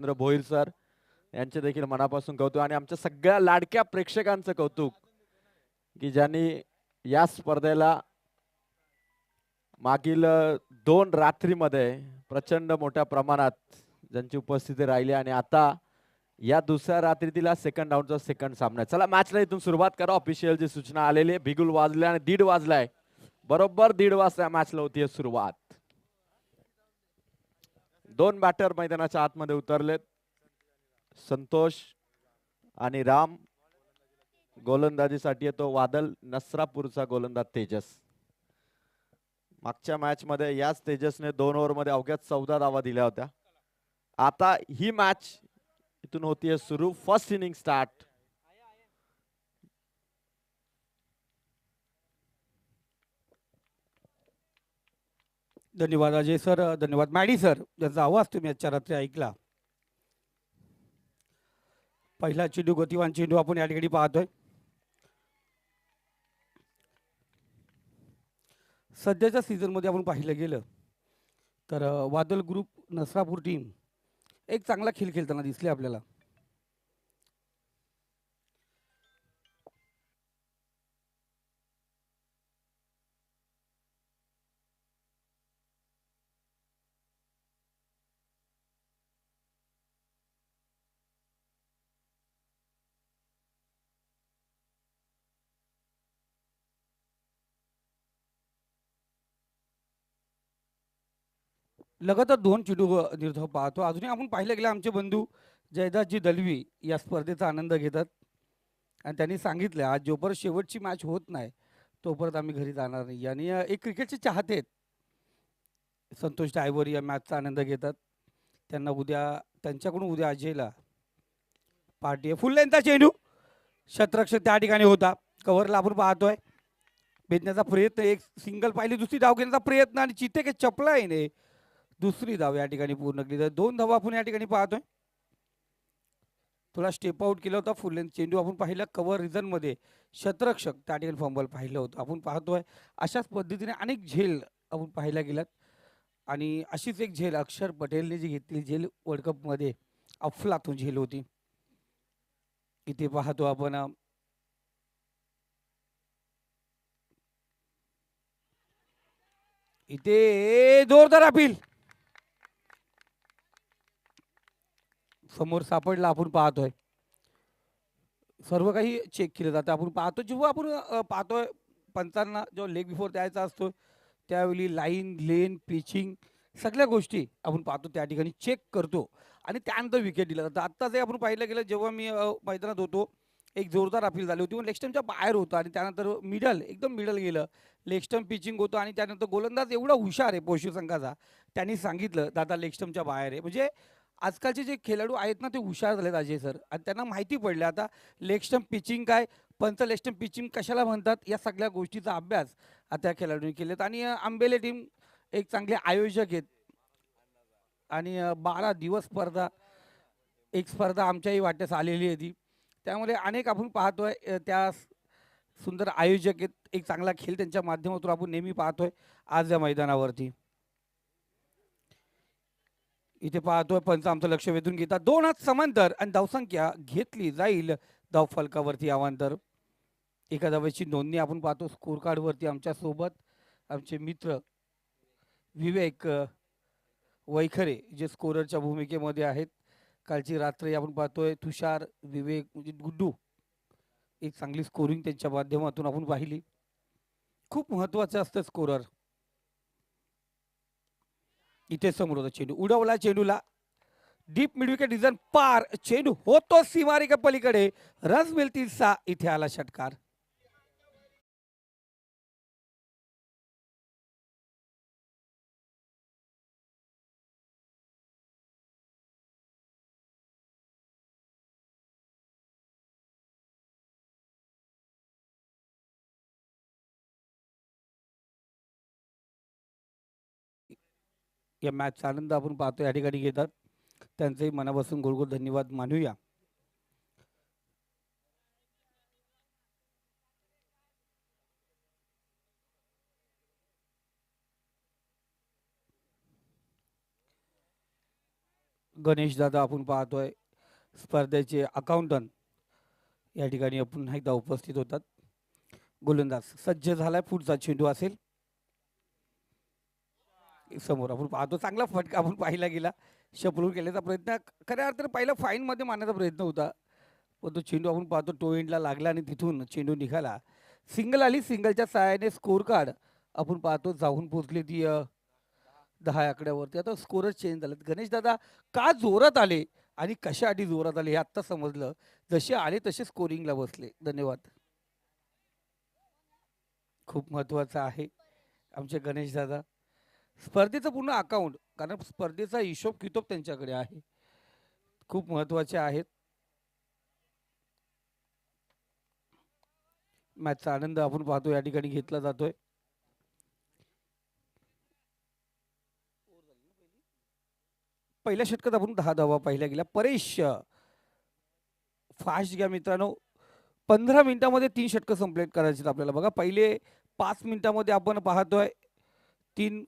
Bhoir sir यांचे देखील मनापासून कौतुक आणि आमच्या सगळ्या लाडक्या प्रेक्षकांचं कौतुक की ज्यांनी या स्पर्धेला मागील 2 रात्रीमध्ये प्रचंड मोठ्या प्रमाणात ज्यांची उपस्थिती राहिली आणि आता या दुसऱ्या रात्रीतील सेकंड राऊंडचा सेकंड सामना. चला मॅचला इथून सुरुवात करा. ऑफिशियल जी सूचना आलेली आहे, बिगुल वाजले आणि 1:30 वाजलाय. बरोबर 1:30 वाजता मॅचला होतीये सुरुवात. 2 बॅटर मैदानाच्या आतमध्ये उतरलेत, संतोष आणि राम. गोलंदाजीसाठी येतो वादल, नसरापूरचा गोलंदाज तेजस. मागच्या मॅच मध्ये याच तेजसने 2 ओव्हर मध्ये अवघ्या 14 धावा दिल्या होत्या. आता ही मॅच इथून होतीये सुरू. First inning start. धन्यवाद अजय सर, धन्यवाद मॅडी सर, ज्यांचा आवाज तुम्ही आजच्या रात्री ऐकला. पहिला चेंडू, गतिवान चेंडू आपण या ठिकाणी पाहतोय. सध्याच्या सीझनमध्ये आपण पाहिलं गेलं तर वादल ग्रुप नसरापूर टीम एक चांगला खेळ खेळताना दिसले आपल्याला. लगातार 2 चेंडू निर्धाव पाहतो. अजूनही आपण पाहिलं गेलं आमचे बंधू जयदासजी दलवी या स्पर्धेचा आनंद घेतात आणि त्यांनी सांगितलं आज जोपर्यंत शेवटची मॅच होत नाही तोपर्यंत आम्ही घरी जाणार नाही. आणि एक क्रिकेटचे चाहते आहेत संतोष डायव्हर या मॅचचा आनंद घेतात. त्यांना उद्या त्यांच्याकडून उद्या अजयला पार्टी आहे. फुल लेंथचा चेंडू, शतरक्षक त्या ठिकाणी होता. कव्हरला आपण पाहतोय भेटण्याचा प्रयत्न, एक सिंगल पाहिली, दुसरी धाव घेण्याचा प्रयत्न आणि चित्ते के चपला येणे, दुसरी धाव या ठिकाणी पूर्ण केली. तर 2 धावा आपण या ठिकाणी पाहतोय. थोडा स्टेप आउट केला होता. फुल लेंथ चेंडू आपण पाहिला कव्हर रिझनमध्ये, शतरक्षक त्या ठिकाणी फंबल पाहिलं होतं. आपण पाहतोय अशाच पद्धतीने अनेक झेल आपण पाहायला गेलात आणि अशीच एक झेल अक्षर पटेलने जी घेतली झेल वर्ल्ड कपमध्ये अफलातून झेल होती. इथे पाहतो आपण इथे जोरदार अपील समोर सापडला. आपण पाहतोय सर्व काही चेक केलं जातं. आपण पाहतो जेव्हा आपण पाहतोय पंचांना जेव्हा लेग बिफोर द्यायचा असतो त्यावेळी लाईन, लेन, पिचिंग सगळ्या गोष्टी आपण पाहतो त्या ठिकाणी चेक करतो आणि त्यानंतर विकेट दिला जातं. आत्ता जे आपण पाहिलं गेलं जेव्हा मी मैदानात होतो एक जोरदार अपील झाली होती. लेग स्टम्पच्या बाहेर होतं आणि त्यानंतर मिडल, एकदम मिडल गेलं. लेग स्टम्प पिचिंग होतं आणि त्यानंतर गोलंदाज एवढा हुशार आहे पोषी संघाचा, त्यांनी सांगितलं दादा लेग स्टम्पच्या बाहेर आहे. म्हणजे आजकालचे जे खेळाडू आहेत ना ते हुशार झालेत अजय सर आणि त्यांना माहिती पडले आता लेग स्टम्प पिचिंग काय, पंच लेग स्टम्प पिचिंग कशाला म्हणतात या सगळ्या गोष्टीचा अभ्यास आता त्या खेळाडूंनी केलेत. आणि आंबेले टीम एक चांगले आयोजक आहेत आणि 12 दिवस स्पर्धा, एक स्पर्धा आमच्याही वाट्यास आलेली आहे ती. त्यामुळे अनेक आपण पाहतोय त्या सुंदर आयोजक आहेत. एक चांगला खेळ त्यांच्या माध्यमातून आपण नेहमी पाहतोय आज या मैदानावरती. इथे पाहतोय पंच आमचं लक्ष वेधून घेतात. 2 हात समांतर आणि धावसंख्या घेतली जाईल धाव फलकावरती अवांतर. एका धावेची नोंदणी आपण पाहतो स्कोर कार्डवरती. आमच्या सोबत आमचे मित्र विवेक वैखरे जे स्कोररच्या भूमिकेमध्ये आहेत. कालची रात्री आपण पाहतोय तुषार, विवेक म्हणजे गुड्डू एक चांगली स्कोरिंग त्यांच्या माध्यमातून आपण पाहिली. खूप महत्वाचं असतं स्कोरर. इथे समोर होता चेंडू, उडवला चेंडूला डीप मिड विकेट डिझाईन पार, चेंडू होतो सीमारेखा पलीकडे, रन्स मिळतील 6. इथे आला षटकार. या मॅचचा आनंद आपण पाहतो या ठिकाणी घेतात. त्यांचेही मनापासून गोडगोड धन्यवाद मानूया. गणेश दादा आपण पाहतोय स्पर्धेचे अकाउंटंट या ठिकाणी आपण पुन्हा एकदा उपस्थित होतात. गोलंदाज सज्ज झालाय, पुढचा चेंडू असेल समोर. आपण पाहतो चांगला फटका आपण पाहिला गेला, शपलून केल्याचा प्रयत्न खऱ्या अर्थाने पहिला फाईन मध्ये मारण्याचा प्रयत्न होता, पण तो चेंडू आपण पाहतो टो एंडला लागला आणि तिथून चेंडू निघाला. सिंगल आली, सिंगलच्या सहाय्याने स्कोर कार्ड आपण पाहतो जाऊन पोहोचले ती 10 आकड्यावरती. आता स्कोरच चेंज झाले. गणेश दादा का जोरात आले आणि कशासाठी जोरात आले हे आत्ता समजलं. जसे आले तसे स्कोरिंगला बसले. धन्यवाद. खूप महत्वाचं आहे आमचे गणेश दादा. स्पर्धेचं पूर्ण अकाउंट, कारण स्पर्धेचा हिशोब किताब त्यांच्याकडे आहे, खूप महत्वाचे आहेत. मॅचचा आनंद आपण पाहतो या ठिकाणी घेतला जातोय. पहिल्या षटकात आपण 10 धावा पाहिल्या गेल्या. परेश फास्ट घ्या मित्रांनो. 15 मिनिटांमध्ये 3 षटकं कंप्लीट करायची आपल्याला. बघा पहिले 5 मिनिटांमध्ये आपण पाहतोय 3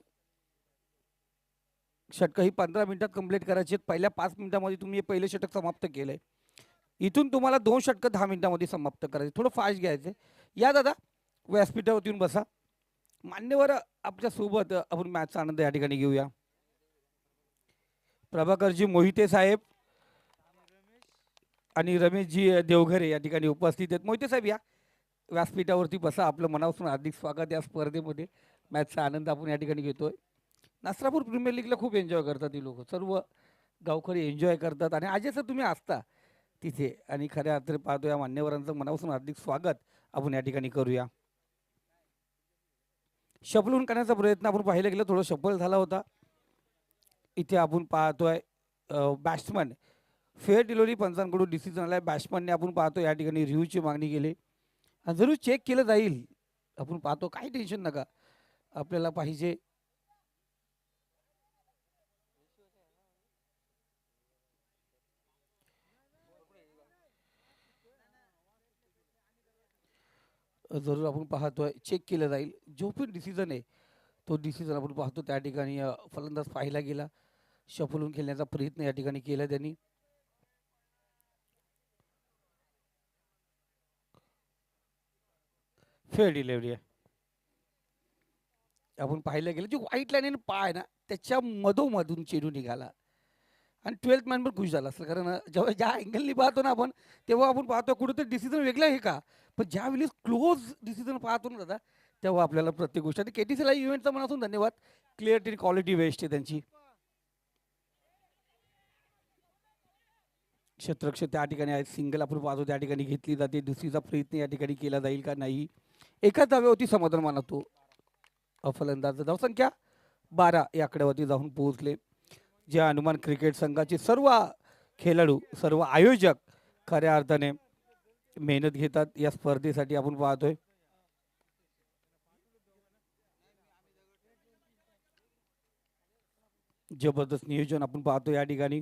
षटकं ही 15 मिनिटात कंप्लीट करायची आहेत. पहिल्या 5 मिनिटांमध्ये तुम्ही हे पहिलं षटक समाप्त केलंय. इथून तुम्हाला 2 षटकं 10 मिनिटांमध्ये समाप्त करायचे. थोडं फास्ट घ्यायचं. या दादा व्यासपीठावरती येऊन बसा. मान्यवर आपल्या सोबत आपण मॅचचा आनंद या ठिकाणी घेऊया. प्रभाकरजी मोहिते साहेब आणि रमेशजी देवघरे या ठिकाणी उपस्थित आहेत. मोहिते साहेब या व्यासपीठावरती बसा. आपलं मनापासून हार्दिक स्वागत या स्पर्धेमध्ये. मॅचचा आनंद आपण या ठिकाणी घेतोय. नासरापूर प्रीमियर लीगला खूप एन्जॉय करतात ही लोक, सर्व गावकरी एन्जॉय करतात आणि आज जर तुम्ही असता तिथे आणि खऱ्या अर्थाने पाहतो या मान्यवरांचं मनापासून हार्दिक स्वागत आपण या ठिकाणी करूया. शफलून करण्याचा प्रयत्न आपण पाहिलं गेलं, थोडं सफल झाला होता. इथे आपण पाहतोय बॅट्समन फेअर डिलिव्हरी पंचांकडून डिसिजन आलाय. बॅट्समनने आपण पाहतो या ठिकाणी रिव्ह्यूची मागणी केली आणि जरूर चेक केलं जाईल. आपण पाहतो, काही टेन्शन नका, आपल्याला पाहिजे जरूर आपण पाहतोय चेक केलं जाईल. जो पण डिसिजन आहे तो डिसिजन आपण पाहतो त्या ठिकाणी फलंदाज पाहिला गेला. शफलून खेळण्याचा प्रयत्न या ठिकाणी केला त्यांनी. फेअर डिलिव्हरी आहे. आपण पाहिलं गेलं, जी व्हाईट लाईन पाय ना त्याच्या मधोमधून चेंडू निघाला आणि 12th मॅन पण खुश झाला असेल, कारण जेव्हा ज्या अँगलनी पाहतो ना आपण तेव्हा आपण पाहतो कुठेतरी डिसिजन वेगळा आहे का, पण ज्यावेळी क्लोज डिसिजन पाहतो ना दादा तेव्हा आपल्याला प्रत्येक गोष्ट. आणि केटीसीला इव्हेंटचा मनापासून धन्यवाद. क्लिअरिटी क्वालिटी बेस्ट आहे त्यांची. क्षेत्ररक्षक त्या ठिकाणी आहेत. सिंगल आपण पाहतो त्या ठिकाणी घेतली जाते. दुसरीचा प्रयत्न या ठिकाणी केला जाईल का नाही. एकाच धाव्यावरती समाधान मानतो फलंदाज. धावसंख्या 12 या आकड्यावरती जाऊन पोहोचले. जे हनुमान क्रिकेट संघाचे सर्व खेळाडू, सर्व आयोजक खऱ्या अर्थाने मेहनत घेतात या स्पर्धेसाठी. आपण पाहतोय जबरदस्त नियोजन आपण पाहतो या ठिकाणी.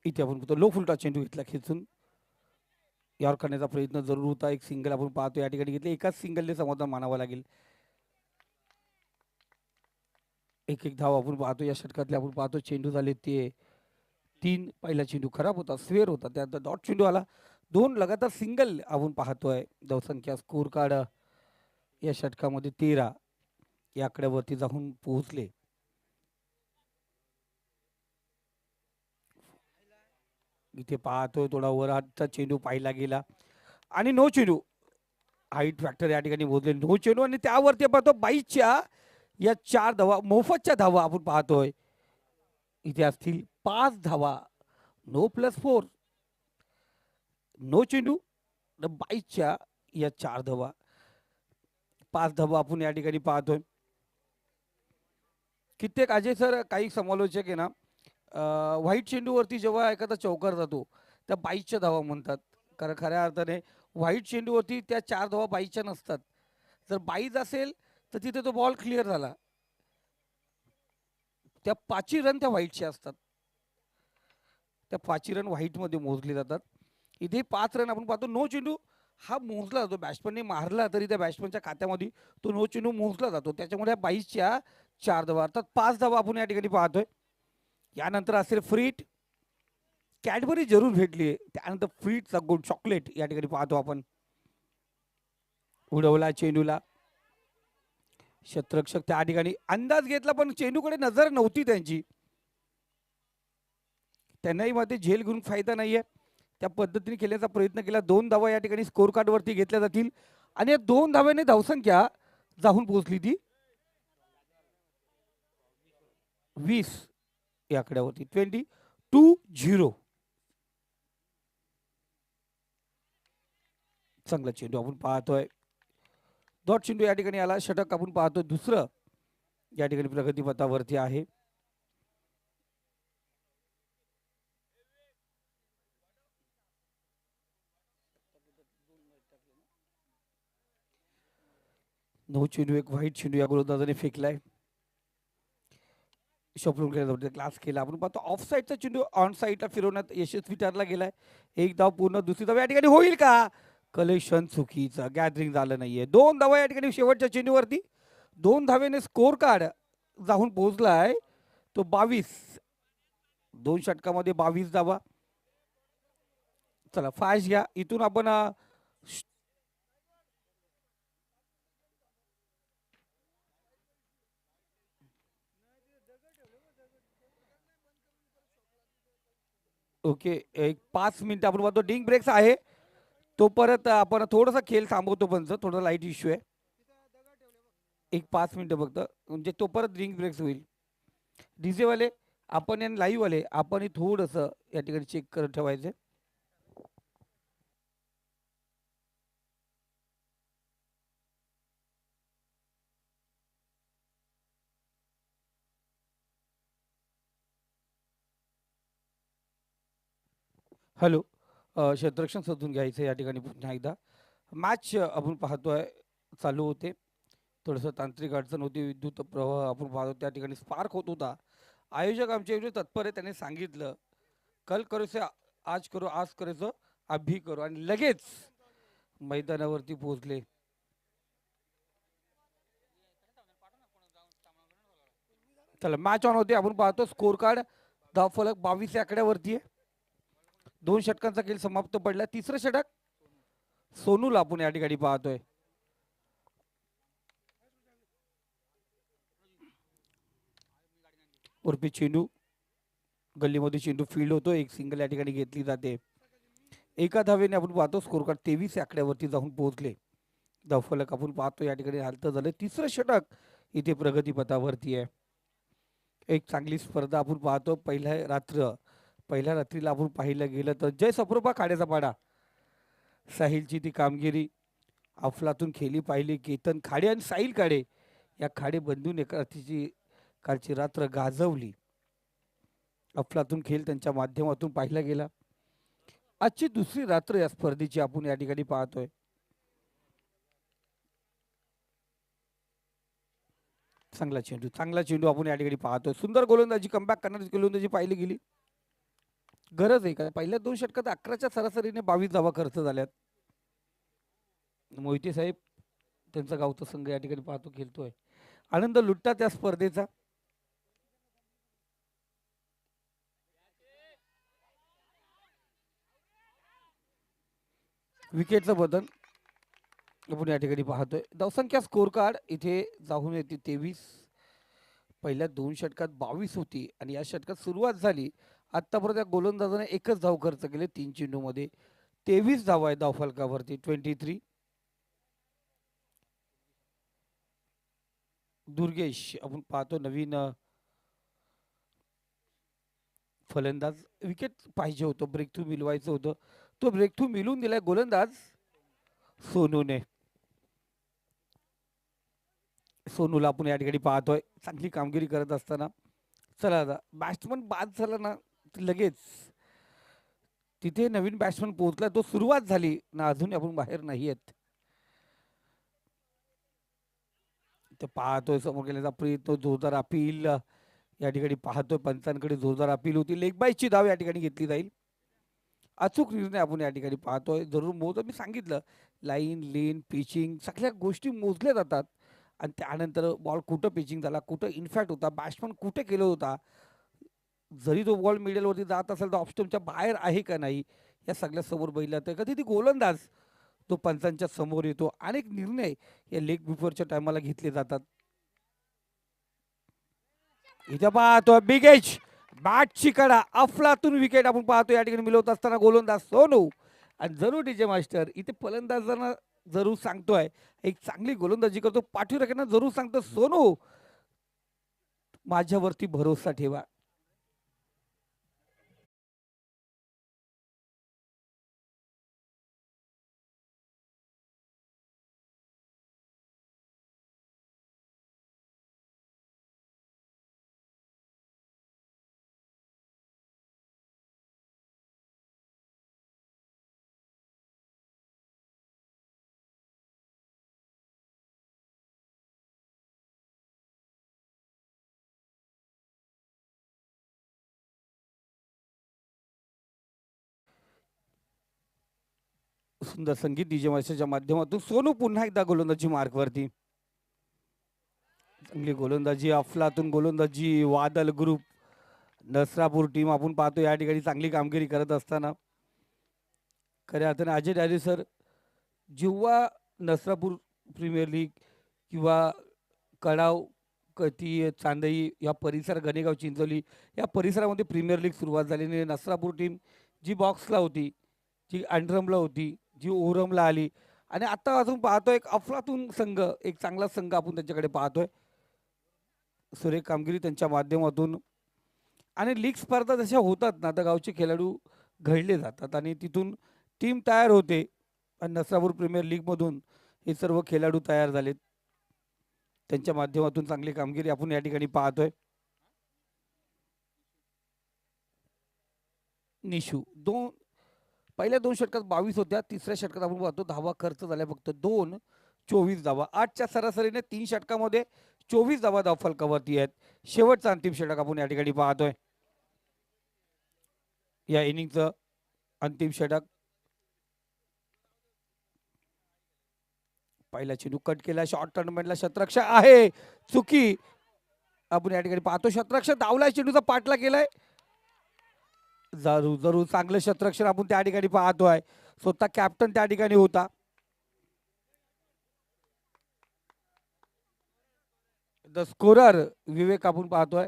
इथे आपण पाहतो लो फुलटा चेंडू घेतला खेचून, यावर करण्याचा प्रयत्न जरूर होता. एक सिंगल आपण पाहतो या ठिकाणी घेतले. एकाच सिंगलने समाधान मानावं लागेल. एक एक धाव आपण पाहतो या षटकातले. आपण पाहतो चेंडू झाले ते 3. पहिला चेंडू खराब होता, स्वेअर होता, त्यानंतर डॉट चेंडू आला. 2 लगातार सिंगल आपण पाहतोय. धावसंख्या स्कोर कार्ड या षटकामध्ये 13 या आकड्यावरती जाऊन पोहोचले. इथे पाहतोय थोडा वर हातचा चेंडू पाहिला गेला आणि नो चेंडू. हाईट फॅक्टर या ठिकाणी मोजले. नो चेंडू आणि त्यावरती पाहतो 22च्या या 4 धावा, मोफतच्या धावा आपण पाहतोय. इथे असतील 5 धावा. नो +4, नो चेंडू, 22च्या या 4 धावा, 5 धावा आपण या ठिकाणी पाहतोय. कित्येक अजय सर काही समालोचक आहे ना, व्हाईट चेंडूवरती जेव्हा एखादा चौकार जातो त्या 22च्या धावा म्हणतात, कारण खऱ्या अर्थाने व्हाईट चेंडूवरती त्या 4 धावा 22च्या नसतात. जर 22 असेल तर तिथे तो बॉल क्लिअर झाला. त्या 5 रन त्या व्हाईटच्या असतात. त्या 5 रन व्हाईटमध्ये मोजले जातात. इथे 5 रन आपण पाहतो. नो चेंडू हा मोजला जातो. बॅट्समनने मारला तरी त्या बॅट्समनच्या खात्यामध्ये तो नो चेंडू मोजला जातो. त्याच्यामुळे 22च्या 4 धावा अर्थात 5 धावा आपण या ठिकाणी पाहतोय. यानंतर असेल फ्रीट. कॅडबरी जरूर भेटली. त्यानंतर फ्रीटचा गोड चॉकलेट या ठिकाणी पाहतो आपण. उडवला चेंडूला. क्षेत्ररक्षक त्या ठिकाणी अंदाज घेतला पण चेंडूकडे नजर नव्हती त्यांची. त्यांनाही मध्ये झेल घेऊन फायदा नाहीये. त्या पद्धतीने खेळण्याचा प्रयत्न केला. 2 धावा या ठिकाणी स्कोर कार्ड वरती घेतल्या जातील आणि या 2 धाव्याने धावसंख्या जाऊन पोहोचली ती 20 या आकड्यावरती. 22-0. चांगला चेंडू आपण पाहतोय. डॉट चेंडू या ठिकाणी आला. षटक आपण पाहतोय दुसरं या ठिकाणी प्रगतीपथावरती आहे. नऊ चेंडू एक व्हाईट चेंडू या गोलंदाजाने फेकलाय. शॉपलून क्लास केला. आपण पाहतो ऑफ साईडचा चेंडू ऑन साईडला फिरवण्यात यशस्वी ठरला गेलाय. एक धाव पूर्ण. दुसरी धाव या ठिकाणी होईल का? कलेक्शन चुकीचं. गॅदरिंग झालं नाहीये. 2 धावा या ठिकाणी शेवटच्या चेंडूवरती. 2 धावेने स्कोर कार्ड जाऊन पोहोचलाय तो 22. 2 षटकामध्ये 22 धावा. चला फास्ट घ्या. इथून आपण ओके एक 5 मिनिटं आपण पाहतो डिंग ब्रेक्स आहे. तो परत आपण थोडासा खेळ थांबवतो पण थोडा लाईट इश्यू आहे. एक 5 मिनिटं फक्त म्हणजे तो परत ड्रिंक ब्रेक्स होईल. डीजे वाले आपण या लाईव्ह वाले आपण थोडंसं या ठिकाणी चेक करत ठेवायचं. हॅलो क्षेत्ररक्षण शोधून घ्यायचं या ठिकाणी पुन्हा एकदा. मॅच आपण पाहतोय चालू होते. थोडंसं तांत्रिक अडचण होती. विद्युत प्रवाह आपण पाहतो त्या ठिकाणी स्पार्क होत होता. आयोजक आमच्या एवढे तत्पर आहे. त्यांनी सांगितलं कल करो से आज करो, आज करायचं अभी करो आणि लगेच मैदानावरती पोहोचले. चला मॅच ऑन होते. आपण पाहतो स्कोर कार्ड धावफलक 22 या आकड्यावरती आहे. 2 षटकांचा खेळ समाप्त पडला. तिसरं षटक सोनूला आपण या ठिकाणी पाहतोय. उर्फी चेंडू गल्लीमध्ये चेंडू फील्ड होतो. एक सिंगल या ठिकाणी घेतली जाते. एका धावेने आपण पाहतो स्कोर कार्ड 23 आकड्यावरती जाऊन पोहोचले. धावफलक आपण पाहतो या ठिकाणी हालत झालं. तिसरं षटक इथे प्रगतीपथावरती आहे. एक चांगली स्पर्धा आपण पाहतो. पहिल्या रात्रीला आपण पाहिलं गेलं तर जय सप्रोपा खाड्याचा पाडा साहिलची ती कामगिरी अफलातून खेळली पाहिली. केतन खाडे आणि साहिल खाडे या खाडे बंधून एका रात्रीची कालची रात्र गाजवली. अफलातून खेळ त्यांच्या माध्यमातून पाहिला गेला. आजची दुसरी रात्र या स्पर्धेची आपण या ठिकाणी पाहतोय. चांगला चेंडू आपण या ठिकाणी पाहतोय. सुंदर गोलंदाजी कमबॅक करणारी गोलंदाजी पाहिली गेली. गरज आहे का? पहिल्या 2 षटकात 11च्या सरासरीने 22 धावा खर्च झाल्यात. मोहिते साहेब त्यांचा गावचा संघ या ठिकाणी पाहतो खेळतोय. आनंद लुटता त्या स्पर्धेचा. विकेटचं बदल आपण या ठिकाणी पाहतोय. धावसंख्या स्कोर कार्ड इथे जाऊन येते 23. पहिल्या 2 षटकात 22 होती आणि या षटकात सुरुवात झाली. आतापर्यंत या गोलंदाजाने एकच धाव खर्च केले 3 चेंडूमध्ये. 23 धावा आहे धावफलकावरती. 23. दुर्गेश आपण पाहतो नवीन फलंदाज. विकेट पाहिजे होतं. ब्रेक थ्रू मिळवायचं होतं. तो ब्रेक थ्रू मिळवून दिलाय गोलंदाज सोनूने. सोनूला आपण या ठिकाणी पाहतोय चांगली कामगिरी करत असताना. चला आता बॅट्समन बाद झाला ना लगेच तिथे नवीन बॅट्समन पोहोचला. तो सुरुवात झाली ना अजून आपण बाहेर नाही आहेत. ते पाहतोय समोर गेल्याचा प्रयत्न जोरदार अपील या ठिकाणी पाहतोय. पंचांकडे जोरदार अपील होती. लेग बायची धाव या ठिकाणी घेतली जाईल. अचूक निर्णय आपण या ठिकाणी पाहतोय. जरूर मोज मी सांगितलं लाईन लेन पिचिंग सगळ्या गोष्टी मोजल्या जातात आणि त्यानंतर बॉल कुठं पिचिंग झाला कुठं इनफॅक्ट होता बॅट्समन कुठे केलं होता जरी तो बॉल मिडलवरती जात असेल तर ऑफस्टमच्या बाहेर आहे का नाही या सगळ्या समोर बघितलं तर कधी ती गोलंदाज तो पंचांच्या समोर येतो. अनेक निर्णय या लेग बिफोरच्या टायमाला घेतले जातात. इथं पाहतो बिग एज बॅटची कडा अफलातून विकेट आपण पाहतो या ठिकाणी मिळवत असताना गोलंदाज सोनू आणि जरूर डीजे मास्टर इथे फलंदाजांना जरूर सांगतोय एक चांगली गोलंदाजी करतो पाठीराख्यांना जरूर सांगतो सोनू माझ्यावरती भरोसा ठेवा. सुंदर संगीत डीजे मास्टरच्या माध्यमातून सोनू पुन्हा एकदा गोलंदाजी मार्कवरती. चांगली गोलंदाजी अफलातून गोलंदाजी वादल ग्रुप नसरापूर टीम आपण पाहतो या ठिकाणी चांगली कामगिरी करत असताना खऱ्या अर्थाने अजय डायरे सर जेव्हा नसरापूर प्रीमियर लीग किंवा कडाव कती चांदई या परिसर गणेगाव चिंचोली या परिसरामध्ये प्रीमियर लीग सुरुवात झाली नसरापूर टीम जी बॉक्सला होती जी अंडरमला होती जी ओरमला आली आणि आता अजून पाहतोय एक अफलातून संघ एक चांगला संघ आपण त्यांच्याकडे पाहतोय. सुरेख कामगिरी त्यांच्या माध्यमातून आणि लीग स्पर्धा जशा होतात ना तर गावचे खेळाडू घडले जातात आणि तिथून टीम तयार होते आणि नसरापूर प्रीमियर लीगमधून हे सर्व खेळाडू तयार झालेत. त्यांच्या माध्यमातून चांगली कामगिरी आपण या ठिकाणी पाहतोय. निशू पहिल्या 2 षटकात 22 होत्या. तिसऱ्या षटकात आपण पाहतो धावा खर्च झाल्या फक्त 24 धावा. 8च्या सरासरीने 3 षटकामध्ये 24 धावा धावफलकावरती आहेत. शेवटचा अंतिम षटक आपण या ठिकाणी पाहतोय. या इनिंगचं अंतिम षटक पहिला चेंडू कट केला शॉर्ट टर्नमेंटला शतरक्ष आहे चुकी आपण या ठिकाणी पाहतो. शतरक्ष धावलाय चेंडूचा पाठला केलाय जरूर जरूर चांगलं शतरक्षण आपण त्या ठिकाणी पाहतोय. स्वतः कॅप्टन त्या ठिकाणी होता. द स्कोरर विवेक आपण पाहतोय.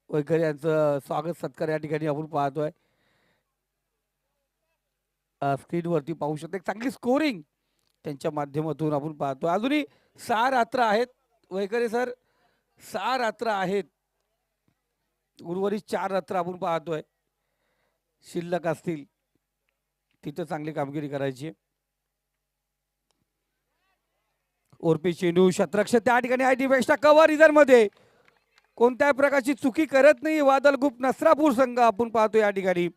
वैखर यांचं स्वागत सत्कार या ठिकाणी आपण पाहतोय. स्क्रीनवरती पाहू शकतो एक चांगली स्कोरिंग त्यांच्या माध्यमातून आपण पाहतो. अजूनही 6 रात्र आहेत वैखरे सर 6 रात्र आहेत. उर्वरित 4 रात्र आपण पाहतोय शिल्लक असतील तिथे चांगली कामगिरी करायची. ओरपी चेंडू शतरक्ष त्या ठिकाणी आय डिफेक्सच्या कव्हर रिझन मध्ये कोणत्याही प्रकारची चुकी करत नाही वादल ग्रुप नसरापूर संघ आपण पाहतो या ठिकाणी.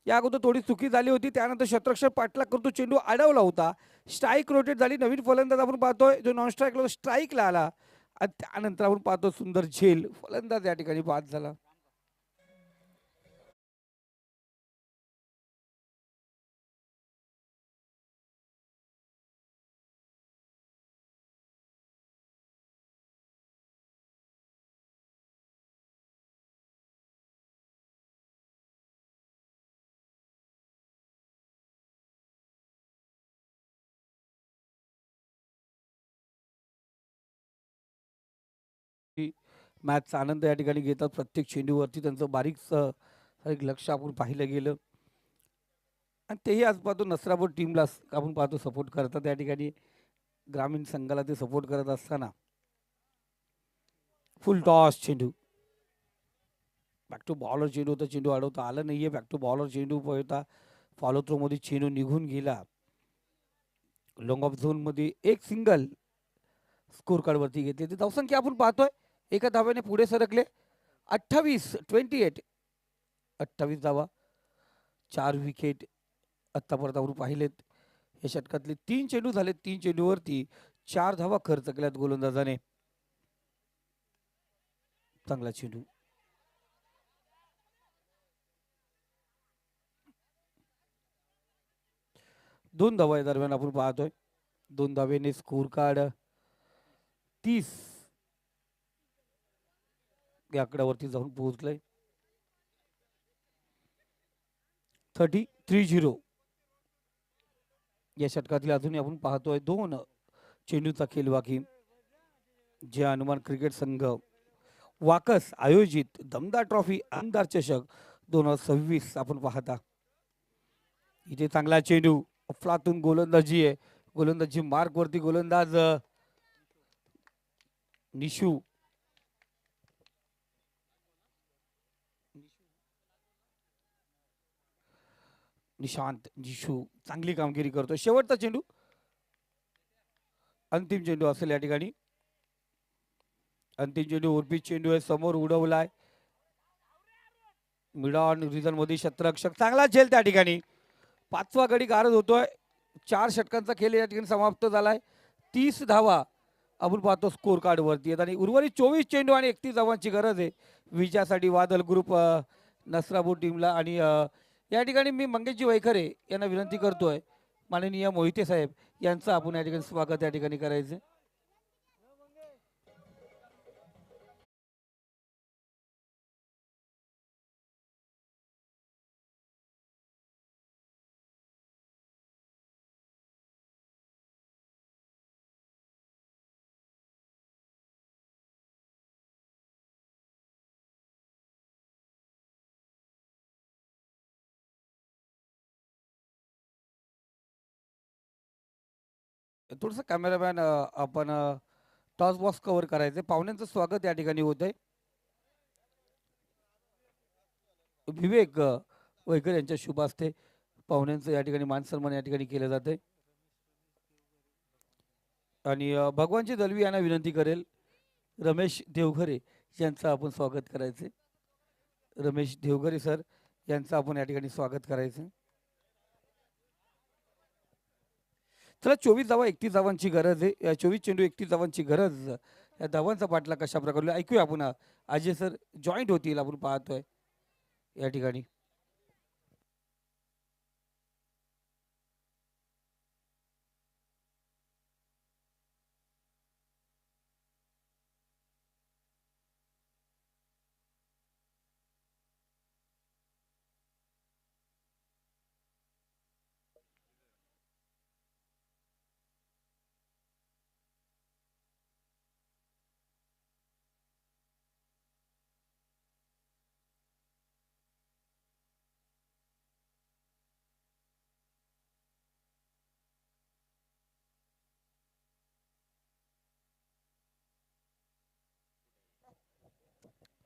या अगोदर थोडी चुकी झाली होती त्यानंतर शतरक्ष पाठलाग करतो चेंडू अडवला होता. स्ट्राईक रोटेट झाली. नवीन फलंदाज आपण पाहतोय जो नॉन स्ट्राईकला स्ट्राईकला आला आणि त्यानंतर आपण पाहतो सुंदर झेल फलंदाज या ठिकाणी बाद झाला. मॅचचा आनंद या ठिकाणी घेतात. प्रत्येक चेंडूवरती त्यांचं बारीक लक्ष आपण पाहिलं गेलं आणि तेही आज पाहतो नसरापूर टीमला आपण पाहतो सपोर्ट करतात या ठिकाणी. ग्रामीण संघाला ते सपोर्ट करत असताना फुल टॉस चेंडू बॅक टू बॉलर चेंडू होता. चेंडू अडवता आला नाहीये. बॅक टू बॉलर चेंडू होता. फॉलो थ्रो मध्ये चेंडू निघून गेला. लॉंग ऑफ झोन मध्ये एक सिंगल स्कोर कार्ड वरती घेतले. ते धावसंख्या आपण पाहतोय एका धाव्याने पुढे सरकले 28 धावा 4 विकेट आत्तापर्यंत आपण पाहिलेत. या षटकातले 3 चेंडू झाले. 3 चेंडूवरती 4 धावा खर्च केल्यात गोलंदाजाने. चांगला चेंडू 2 धावा या दरम्यान आपण पाहतोय. 2 धावेने स्कोर कार्ड 30 या आकड्यावरती जाऊन पोहोचलंय. 33-0. या षटकातील अजूनही आपण पाहतोय 2 चेंडूचा खेळ बाकी. जे हनुमान क्रिकेट संघ वाकस आयोजित दमदार ट्रॉफी आमदार चषक 2026 आपण पाहता. इथे चांगला चेंडू, अफलातून गोलंदाजी आहे. गोलंदाजी मार्क वरती गोलंदाज निशू निशांत निशू चांगली कामगिरी करतो. शेवटचा चेंडू, अंतिम चेंडू असेल या ठिकाणी. अंतिम चेंडू उर्पी चेंडू आहे, समोर उडवलाय. मिड ऑन रिझन मध्ये शतरक्षक चांगला झेल त्या ठिकाणी. 5वा गडी गारद होतोय. 4 षटकांचा खेळ या ठिकाणी समाप्त झालाय. 30 धावा आपण पाहतो स्कोर कार्ड वरती आहेत आणि उर्वरित 24 चेंडू आणि 31 धावांची गरज आहे विजयासाठी वादळ ग्रुप नसरापूर टीमला. आणि या ठिकाणी मी मंगेशजी वैखरे यांना विनंती करतोय, माननीय मोहिते साहेब यांचं आपण या ठिकाणी स्वागत या ठिकाणी करायचं. थोडंसं कॅमेरामॅन आपण टॉस बॉक्स कव्हर करायचं. पाहुण्यांचं स्वागत या ठिकाणी होत आहे. विवेक वैकर यांच्या शुभ हस्ते पाहुण्यांचं या ठिकाणी मान सन्मान या ठिकाणी केलं जाते. आणि भगवानजी दलवी यांना विनंती करेल रमेश देवघरे यांचं आपण स्वागत करायचे. रमेश देवघरे सर यांचं आपण या ठिकाणी स्वागत करायचं. चला 24 धावा 31 धावांची गरज आहे. या 24 चेंडू 31 धावांची गरज. या धावांचा पाठला कशा प्रकारे ऐकूया आपण. अजय सर जॉईंट होतील आपण पाहतोय या ठिकाणी.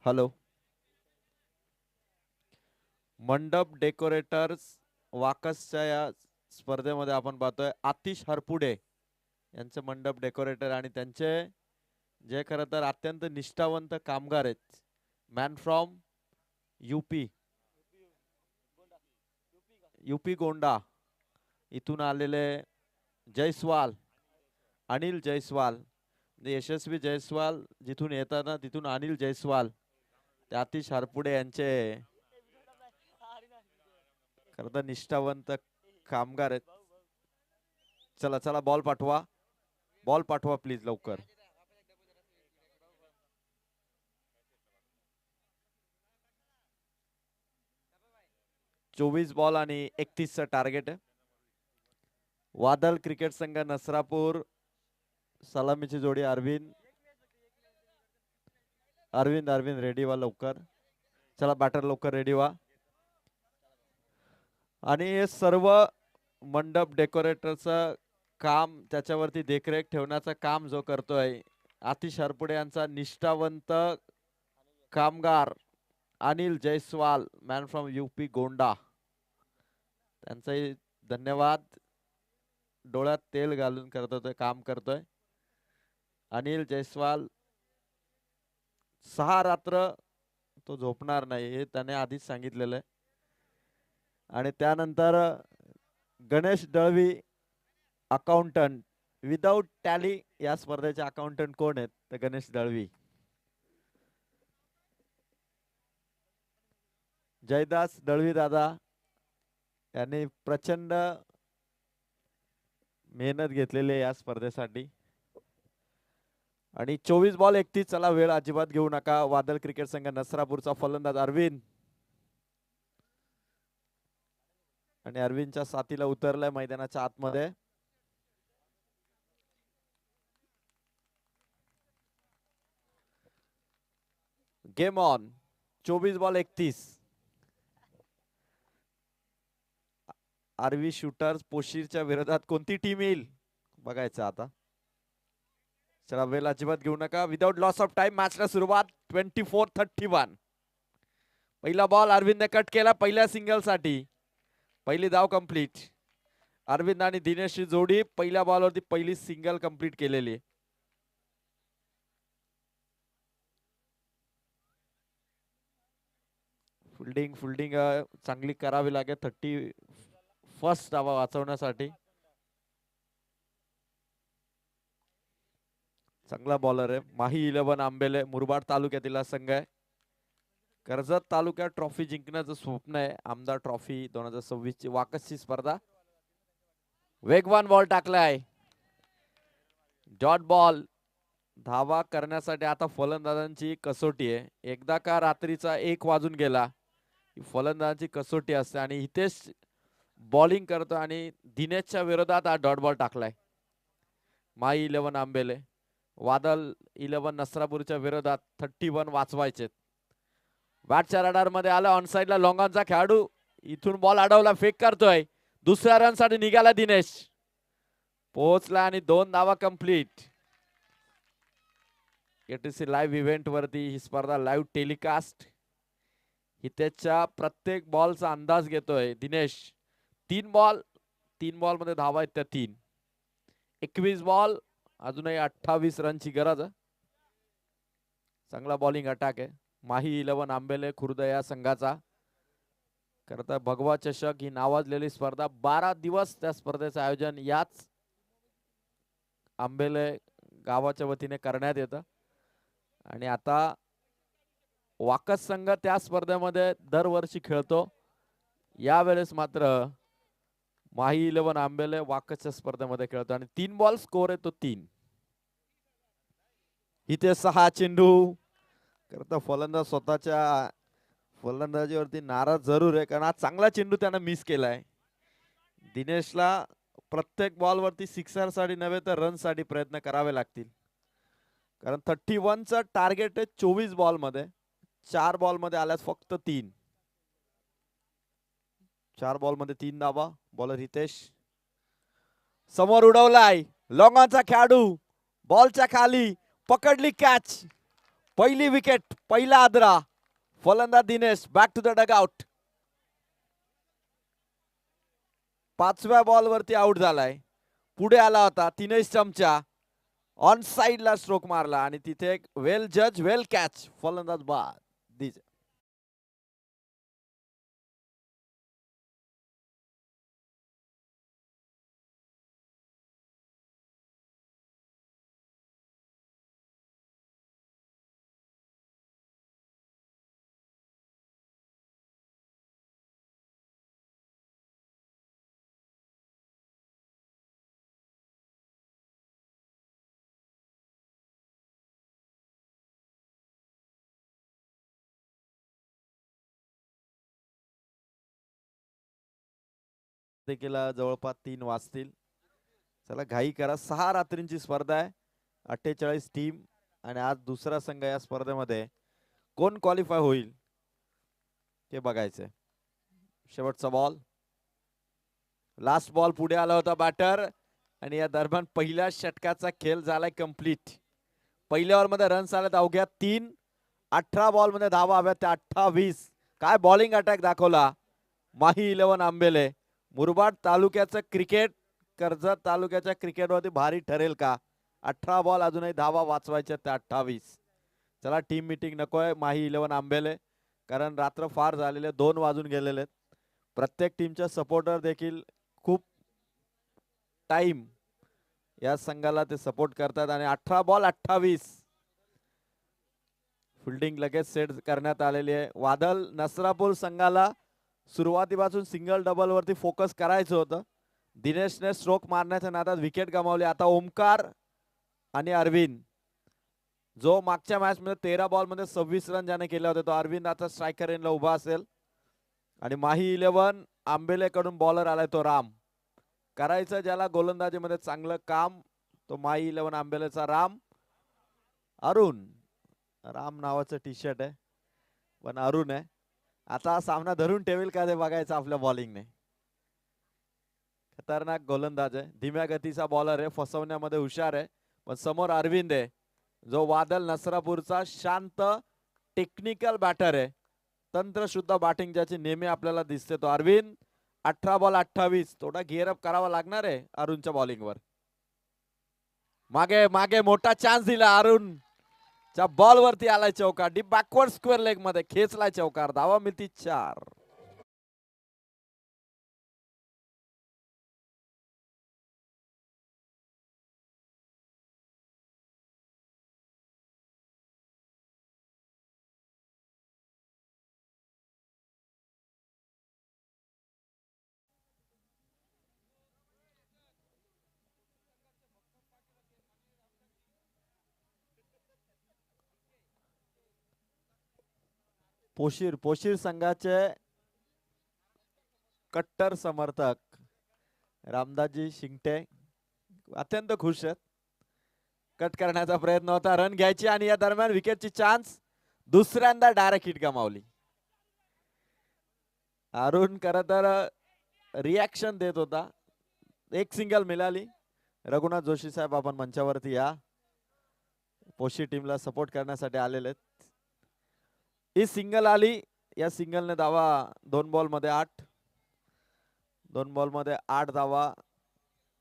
हॅलो. मंडप डेकोरेटर्स वाकसच्या या स्पर्धेमध्ये आपण पाहतोय आतिश हरपुडे यांचे मंडप डेकोरेटर आणि त्यांचे जे खरं तर अत्यंत निष्ठावंत कामगार आहेत. मॅन फ्रॉम यूपी गोंडा इथून आलेले जयस्वाल, अनिल जयस्वाल, यशस्वी जयस्वाल जिथून येतात ना तिथून अनिल जयस्वाल ते आतिश हरपुडे यांचे खरं तर निष्ठावंत कामगार आहेत. चला चला बॉल पाठवा प्लीज लवकर. चोवीस बॉल आणि 31चं टार्गेट आहे. वादळ क्रिकेट संघ नसरापूर सलामीची जोडी अरविंद रेडी व्हा लवकर. चला बॅटर लवकर रेडी व्हा. आणि हे सर्व मंडप डेकोरेटरचं काम त्याच्यावरती देखरेख ठेवण्याचं काम जो करतोय आतिश हरपुडे यांचा निष्ठावंत कामगार अनिल जयस्वाल मॅन फ्रॉम यूपी गोंडा, त्यांचाही धन्यवाद. डोळ्यात तेल घालून करतोय काम करतोय अनिल जयस्वाल. 6 रात्र तो झोपणार नाही हे त्याने आधीच सांगितलेलं आहे. आणि त्यानंतर Ganesh Dalvi accountant without tally या स्पर्धेचे अकाउंटंट कोण आहेत तर गणेश दळवी. जयदास दळवी दादा यांनी प्रचंड मेहनत घेतलेली या स्पर्धेसाठी. आणि 24 बॉल 31. चला वेळ अजिबात घेऊ नका. वादळ क्रिकेट संघ नसरापूरचा फलंदाज अरविंद आणि अरविंदच्या साथीला उतरलाय मैदानाच्या आतमध्ये. Game on. 24 ball 31. RV shooters पोशीरच्या विरोधात कोणती टीम येईल बघायचं आता. चला वेळ अजिबात घेऊ नका. विदाउट लॉस ऑफ टाइम मॅचला सुरुवात. 24-31. पहिला बॉल अरविंदने कट केला पहिल्या सिंगल साठी. पहिली धाव कंप्लीट. अरविंद आणि दिनेशची जोडी पहिल्या बॉलवरती पहिली सिंगल कंप्लीट केलेली. फिल्डिंग चांगली करावी लागेल 31st धावा वाचवण्यासाठी. चांगला बॉलर आहे. माही 11 आंबेले मुरबाड तालुक्यातील हा संघ आहे. कर्जत तालुक्यात ट्रॉफी जिंकण्याचं स्वप्न आहे. आमदार ट्रॉफी 2026 ची वाकसची स्पर्धा. वेगवान बॉल टाकलाय. Dot ball. धावा करण्यासाठी आता फलंदाजांची कसोटी आहे. एकदा का रात्रीचा 1 वाजून गेला फलंदाजांची कसोटी असते आणि हितेश बॉलिंग करतो आणि दिनेशच्या विरोधात हा डॉट बॉल टाकलाय. माई 11 आंबेले वादल 11 नसरापूरच्या विरोधात 31 वाचवायचे. बॅटच्या रडार मध्ये आला. ऑन साइडला लॉंगॉनचा खेळाडू इथून बॉल अडवला. फेक करतोय. दुसऱ्या रन साठी निघाला दिनेश. पोहोचला आणि 2 धावा कंप्लीट. एटीसी लाईव्ह इव्हेंट वरती ही स्पर्धा लाईव्ह टेलिकास्ट. हितेशच्या प्रत्येक बॉलचा अंदाज घेतोय दिनेश. 3 बॉल मध्ये धावा आहेत त्या 3. 21 बॉल अजूनही 28 रनची गरज आहे. चांगला बॉलिंग अटॅक आहे. माही 11 आंबेले खुर्द या संघाचा करता भगवा चषक ही नावाजलेली स्पर्धा. 12 दिवस त्या स्पर्धेचं आयोजन याच आंबेले गावाच्या वतीने करण्यात येतं आणि आता वाकस संघ त्या स्पर्धेमध्ये दरवर्षी खेळतो. यावेळेस मात्र माही 11 आंबेले वाकसच्या स्पर्धेमध्ये खेळतो आणि 3 बॉल स्कोर आहे तो 3. इथे 6 चेंडू करता फलंदाज स्वतःच्या फलंदाजीवरती नाराज जरूर आहे कारण हा चांगला चेंडू त्यानं मिस केलाय. दिनेशला प्रत्येक बॉल वरती सिक्सर साठी नव्हे तर रन साठी प्रयत्न करावे लागतील कारण 31 चं टार्गेट आहे 24 बॉल मध्ये. 4 बॉल मध्ये आल्यास फक्त 3. 4 बॉल मध्ये 3 धावा. बॉलर हितेश समोर उडवलाय. लॉंगॉनचा खेळाडू बॉलच्या खाली पकडली कॅच. पहिली विकेट. पहिला आदरा. फलंदाज Dinesh back to the dugout. 5व्या बॉल वरती आउट झालाय. पुढे आला होता दिनेश चमचा. ऑन साइड ला स्ट्रोक मारला आणि तिथे एक वेल जज वेल कॅच. फलंदाज बाद. देखील जवळपास 3 वाजतील. चला घाई करा. 6 रात्रींची स्पर्धा आहे. 48 टीम आणि आज दुसरा संघ या स्पर्धेमध्ये. कोण क्वालिफाय होईल हे बघायचंय. शेवटचा बॉल. लास्ट बॉल पुढे आला होता बॅटर आणि या दरम्यान पहिल्या षटकाचा खेळ झालाय कंप्लीट. पहिल्या ओव्हर मध्ये रन्स आले अवघ्या 3. 18 बॉल मध्ये धावा हव्या त्या 28. काय बॉलिंग अटॅक दाखवला माही 11 आंबेले. मुरबाड तालुक्याचं क्रिकेट कर्जत तालुक्याच्या क्रिकेटवरती भारी ठरेल का. 18 बॉल अजूनही धावा वाचवायच्या त्या 28. चला टीम मीटिंग नकोय माही 11 आंबेले कारण रात्र फार झालेले 2 वाजून गेलेले. प्रत्येक टीमच्या सपोर्टर देखील खूप टाइम या संघाला ते सपोर्ट करतात आणि 18 बॉल 28. फिल्डिंग लगेच सेट करण्यात आलेली आहे. वादल नसरापूर संघाला सुरुवातीपासून सिंगल डबल वरती फोकस करायचं होतं. दिनेशने स्ट्रोक मारण्याच्या नादात विकेट गमावली. आता ओमकार आणि अरविंद जो मागच्या मॅच मध्ये 13 बॉल मध्ये 26 रन ज्याने केले होते तो अरविंद आता स्ट्रायकर एंडला उभा असेल आणि माही 11 आंबेलेकडून बॉलर आलाय तो राम. करायचं ज्याला गोलंदाजीमध्ये चांगलं काम तो माही 11 आंबेलेचा राम. अरुण, राम नावाचं टी शर्ट आहे पण अरुण आहे. आता हा सामना धरून ठेवेल का ते बघायचं आपल्या बॉलिंगने. खतरनाक गोलंदाज आहे, धीम्या गतीचा बॉलर आहे, फसवण्यामध्ये हुशार आहे. पण समोर अरविंद आहे जो वादल नसरापूरचा शांत टेक्निकल बॅटर आहे. तंत्रशुद्ध बॅटिंग ज्याची नेहमी आपल्याला दिसते तो अरविंद. 18 बॉल 28. थोडा गिअरअप करावा लागणार आहे अरुणच्या बॉलिंगवर. मागे मागे मोठा चान्स दिला अरुण च्या बॉल वरती आलाय चौकार. डीप बॅकवर्ड स्क्वेअर लेग मध्ये खेचलाय चौकार. धावा मिळती 4. पोशीर संघाचे कट्टर समर्थक रामदासजी शिंगटे अत्यंत खुश आहेत. कट करण्याचा प्रयत्न होता, रन घ्यायची आणि या दरम्यान विकेटची चान्स. दुसऱ्यांदा डायरेक्ट हिट गमावली. अरुण खर तर रिॲक्शन देत होता. एक सिंगल मिळाली. रघुनाथ जोशी साहेब आपण मंचावरती या. पोशी टीमला सपोर्ट करण्यासाठी आलेले आहेत. ही सिंगल आली. या सिंगलने धावा 2 बॉल मध्ये 8. 2 बॉल मध्ये 8 धावा.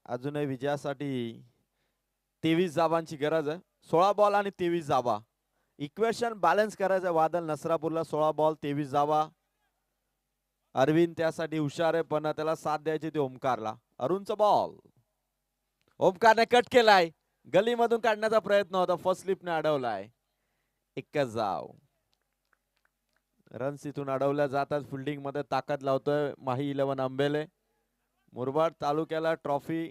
अजूनही विजयासाठी 23 धावांची गरज आहे. 16 बॉल आणि 23 धावा. इक्वेशन बॅलन्स करायचं वादल नसरापूरला. 16 बॉल 23 धावा. अरविंद त्यासाठी हुशार आहे पण त्याला साथ द्यायची ती ओमकारला. अरुणचा बॉल ओमकारने कट केलाय. गलीमधून काढण्याचा प्रयत्न होता, फर्स्ट स्लिपने अडवलाय. एकच धाव. रन्स इथून अडवल्या जातात. फिल्डिंग मध्ये ताकद लावतोय माही 11 आंबेले. मुरबाड तालुक्याला ट्रॉफी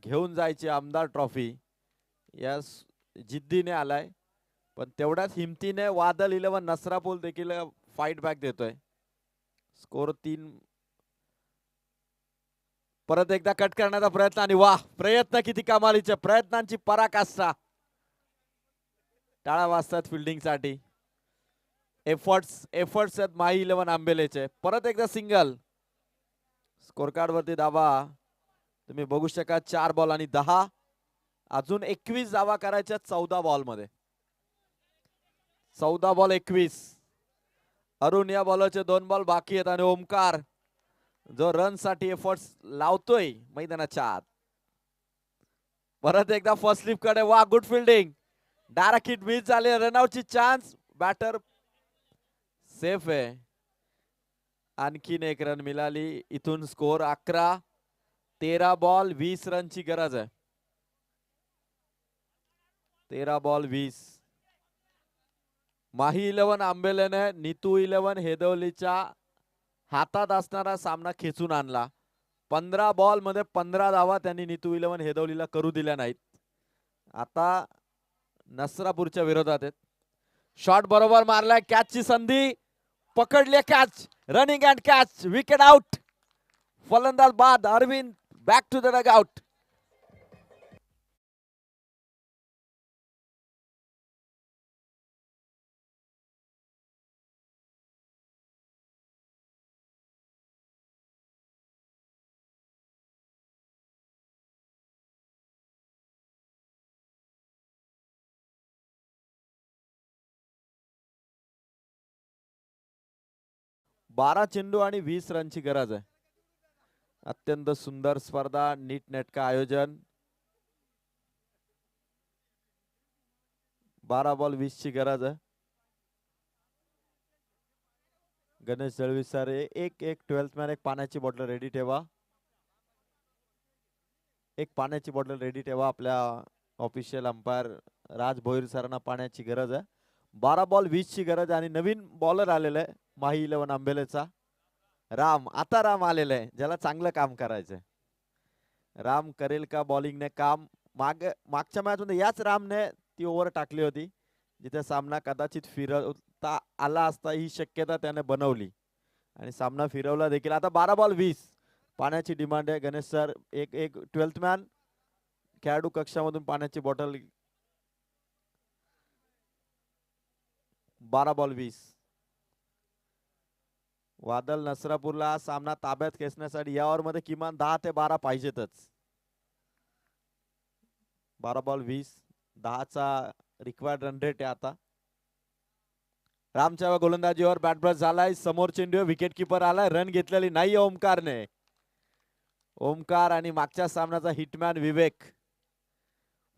घेऊन जायची, आमदार ट्रॉफी, या जिद्दीने आलाय. पण तेवढ्याच हिमतीने वादल 11 नसरापूर देखील फाईट बॅक देतोय. स्कोर 3. परत एकदा कट करण्याचा प्रयत्न आणि वाह, प्रयत्न किती कमालीचे, प्रयत्नांची पराकाष्ठा. टाळा वाजतात फिल्डिंग साठी. एफर्ट्स आहेत माही 11 आंबेलेचे. परत एकदा सिंगल. स्कोर कार्ड वरती धावा तुम्ही बघू शका. 4 बॉल आणि 10. अजून 21 धावा करायच्या 14 बॉल मध्ये. 14 बॉल 21. अरुण या बॉलरचे 2 बॉल बाकी आहेत आणि ओमकार जो रन साठी एफर्ट्स लावतोय मैदानाच्या आत. परत एकदा फर्स्ट स्लिप कडे. वा, good fielding. Direct hit miss झाले. रनआउटची चान्स. बॅटर सेफ आहे. आणखीन एक रन मिळाली. इथून स्कोर 11. 13 बॉल 20 रनची गरज आहे. 13 बॉल 20. माही 11 आंबेलेने नीतू 11 हेदवलीच्या हातात असणारा सामना खेचून आणला. 15 बॉल मध्ये 15 धावा त्यांनी नीतू 11 हेदवलीला करू दिल्या नाहीत. आता नसरापूरच्या विरोधात आहेत. शॉट बरोबर मारलाय. कॅचची संधी पकडली. Catch, running and catch, wicket out. फलंदाज बाद. Arvind back to the dugout. बारा चेंडू आणि 20 रनची गरज आहे. अत्यंत सुंदर स्पर्धा, नीट नेटका आयोजन. 12 बॉल 20 ची गरज आहे. गणेश दळवी सर, एक 12th मॅन एक पाण्याची बॉटल रेडी ठेवा. एक पाण्याची बॉटल रेडी ठेवा. आपल्या ऑफिशियल अंपायर राज भोईर सरांना पाण्याची गरज आहे. 12 बॉल 20 ची गरज आणि नवीन बॉलर आलेला आहे माही 11 आंबेलेचा राम. आता राम आलेला आहे ज्याला चांगलं काम करायचंय. राम करेल का बॉलिंगने काम. मागच्या मॅच मध्ये याच रामने ती ओव्हर टाकली होती जिथे सामना कदाचित फिरवता आला असता ही शक्यता त्याने बनवली. आणि सामना फिरवला देखील. आता 12 बॉल 20 पाण्याची डिमांड आहे. गणेश सर एक एक 12th मॅन खेळाडू कक्षामधून पाण्याची बॉटल. 12 बॉल 20. वादल नसरापूरला हा सामना ताब्यात खेचण्यासाठी या ओव्हर मध्ये किमान 10 ते 12 पाहिजेतच. 12 बॉल 20 10चा रिक्वायर्ड रन रेट आहे. आता रामच्या गोलंदाजीवर बॅट ब्रश झालाय. समोर चेंडू विकेट किपर आलाय. रन घेतलेली नाही ओमकारने. ओमकार आणि मागच्या सामन्याचा हिटमॅन विवेक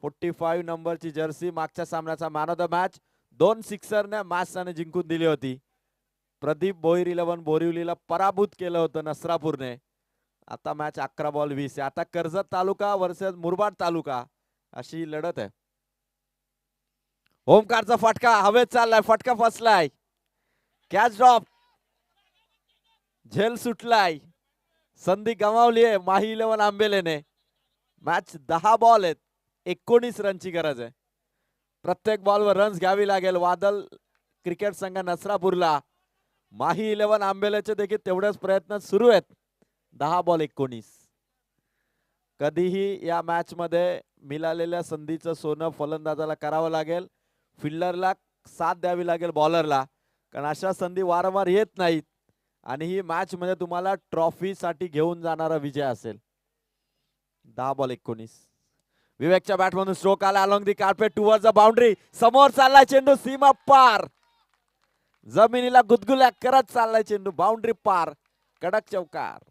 45 नंबरची जर्सी. मागच्या सामन्याचा मॅन ऑफ द मॅच. 2 सिक्सरने मॅच त्याने जिंकून दिली होती. प्रदीप भोईर 11 बोरिवलीला पराभूत केलं होतं नसरापूरने. आता मॅच 11 बॉल 20 आहे. आता कर्जत तालुका वर्सेस मुरबाड तालुका अशी लढत आहे. ओमकारचा फटका हवेत चाललाय. फटका फसलाय. Catch drop. झेल सुटलाय. संधी गमावली आहे माही 11 आंबेलेने. मॅच 10 बॉल आहेत. 19 रनची गरज आहे. प्रत्येक बॉलवर रन्स घ्यावी लागेल वादल क्रिकेट संघ नसरापूरला. माही 11 आंबेलेचे देखील तेवढेच प्रयत्न सुरू आहेत. 10 बॉल 19. कधीही या मॅच मध्ये मिळालेल्या संधीचं सोनं फलंदाजाला करावं लागेल. फिल्डरला साथ द्यावी लागेल बॉलरला. कारण अशा संधी वारंवार येत नाहीत. आणि ही मॅच मध्ये तुम्हाला ट्रॉफी साठी घेऊन जाणारा विजय असेल. 10 बॉल 19. विवेकच्या बॅटमधून स्ट्रोक आला along the carpet towards the boundary. समोर चाललाय चेंडू सीमा पार. जमिनीला गुदगुल्या करत चाललाय चेंडू. बाउंड्री पार. कडक चौकार.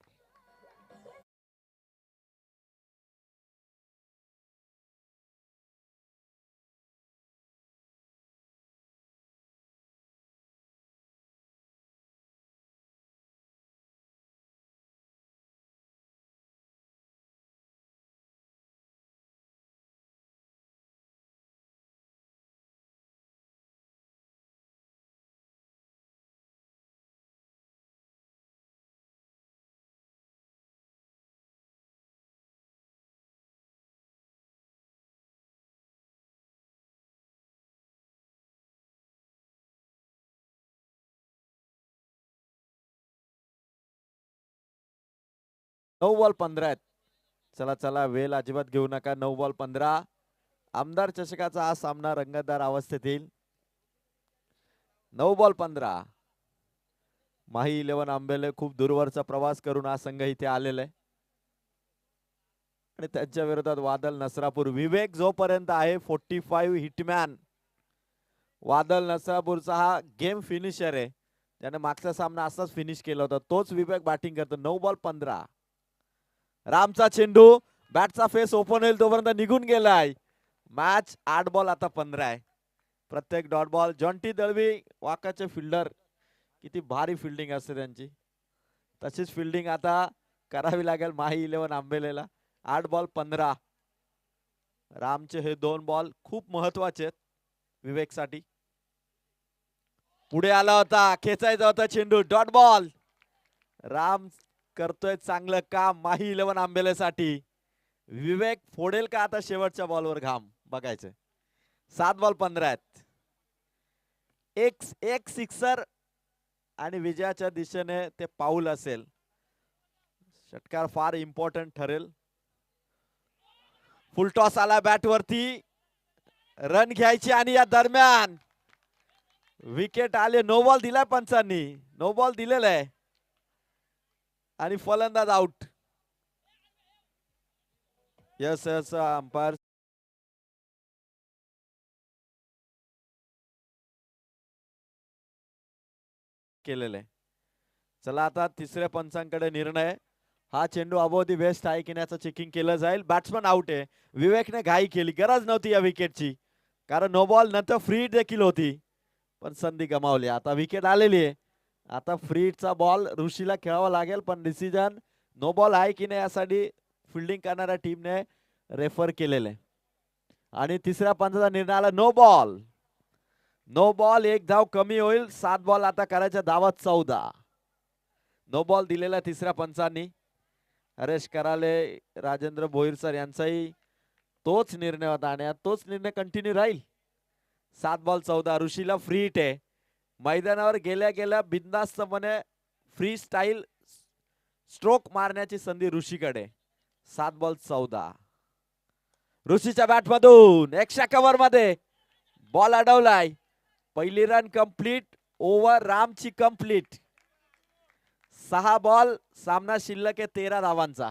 नऊ बॉल 15 आहेत. चला चला वेळ अजिबात घेऊ नका. 9 बॉल 15. आमदार चषकाचा हा सामना रंगतदार अवस्थेत येईल. 9 बॉल 15. माही 11 आंबेले खूप दूरवरचा प्रवास करून हा संघ इथे आलेला आहे. आणि त्यांच्या विरोधात वादल नसरापूर. विवेक जोपर्यंत आहे 45 हिटमॅन. वादल नसरापूरचा हा गेम फिनिशर आहे. त्याने मागचा सामना असाच फिनिश केला होता. तोच विवेक बॅटिंग करतो. 9 बॉल 15. रामचा चेंडू बॅटचा फेस ओपन होईल तोपर्यंत निघून गेलाय. मॅच 8 बॉल आता 15 आहे. प्रत्येक डॉट बॉल. जॉन्टी दळवी वाकाचे फिल्डर. किती भारी फिल्डिंग असते त्यांची. तशीच फिल्डिंग आता करावी लागेल माही 11 आंबेलेला. 8 बॉल 15. रामचे हे 2 बॉल खूप महत्वाचे आहेत विवेकसाठी. पुढे आला होता. खेचायचा होता चेंडू. Dot ball. राम करतोय चांगलं काम माही 11 आंबेलेसाठी. विवेक फोडेल का आता शेवटच्या बॉलवर घाम बघायचंय. 7 बॉल 15 आहेत. एक सिक्सर आणि विजयाच्या दिशेने ते पाऊल असेल. षटकार फार इम्पॉर्टंट ठरेल. फुल टॉस आला बॅट वरती. रन घ्यायची आणि या दरम्यान विकेट आले. नो बॉल दिलाय पंचांनी. नो बॉल दिलेला आहे आणि फलंदाज आउट. यस यस अंपायर केलेले. चला आता तिसऱ्या पंचांकडे निर्णय. हा चेंडू अबोव दी वेस्ट आहे की नाही चेकिंग केलं जाईल. बॅट्समन आउट आहे. विवेकने घाई केली. गरज नव्हती या विकेटची. कारण नो बॉल नंतर फ्री देखील होती. पण संधी गमावली. आता विकेट आलेली आहे. आता फ्रीचा बॉल ऋषीला खेळावा लागेल. पण डिसिजन नो बॉल आहे की नाही यासाठी फिल्डिंग करणाऱ्या टीमने रेफर केलेले. आणि तिसऱ्या पंचाचा निर्णय आला. No ball. No ball. 1 धाव कमी होईल. 7 बॉल आता करायच्या धावा 14. नो बॉल दिलेला तिसऱ्या पंचांनी. हरेश कराले राजेंद्र भोईर सर यांचाही तोच निर्णय होता आणि तोच निर्णय कंटिन्यू राहील. 7 बॉल 14. ऋषीला फ्री हिट आहे. मैदानावर गेल्या गेल्या बिनधास्तपणे फ्री स्टाईल स्ट्रोक मारण्याची संधी ऋषीकडे. 7 बॉल 14. ऋषीच्या बॅट मधून एक्स्ट्रा कव्हर मध्ये बॉल अडवलाय. पहिली रन कंप्लीट. ओव्हर रामची कंप्लीट. 6 बॉल सामना शिल्लक आहे 13 धावांचा.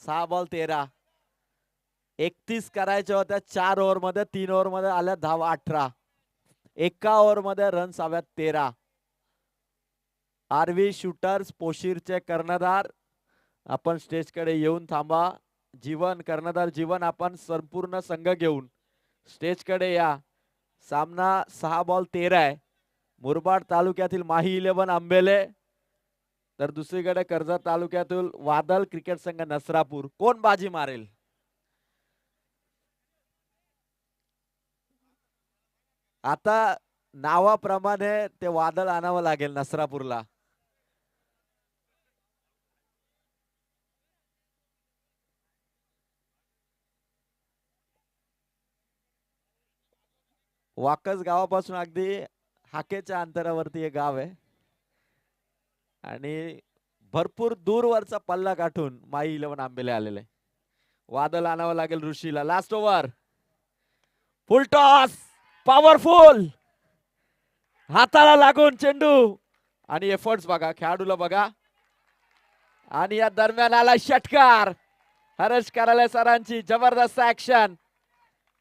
6 बॉल 13. 31 करायच्या होत्या 4 ओव्हर मध्ये. 3 ओव्हर मध्ये आल्या धावा 18. एका ओव्हर मध्ये रन्स हव्यात 13. आरवी शूटर्स पोशीरचे कर्णधार आपण स्टेजकडे येऊन थांबा. जीवन कर्णधार जीवन आपण संपूर्ण संघ घेऊन स्टेजकडे या. सामना 6 बॉल 13 आहे. मुरबाड तालुक्यातील माही 11 आंबेले तर दुसरीकडे कर्जत तालुक्यातील वादल क्रिकेट संघ नसरापूर. कोण बाजी मारेल? आता नावाप्रमाणे ते वादळ आणावं लागेल नसरापूरला. वाकस गावापासून अगदी हाकेच्या अंतरावरती हे गाव आहे आणि भरपूर दूरवरचा पल्ला गाठून माई 11 आंबेले आलेले. वादळ आणावं लागेल ऋषीला. Last over. Full toss. Powerful. हाताला लागून चेंडू आणि एफर्ट्स बघा खेळाडूला बघा. आणि या दरम्यान आला षटकार. हर्ष कराले सरांची जबरदस्त ऍक्शन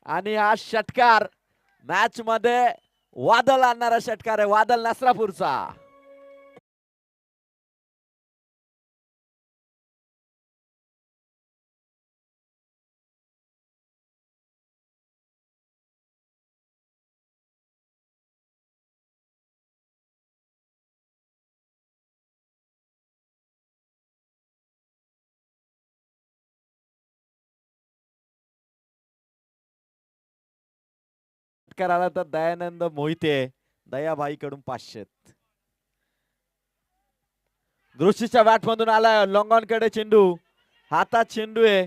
आणि हा षटकार मॅच मध्ये वादळ आणणारा षटकार आहे. वादळ नसरापूरचा. षटकार आला तर दयानंद मोहिते दयाबाई कडून 500. दृष्टीच्या बॅट मधून आला लॉंग ऑन कडे चेंडू. हातात चेंडू आहे.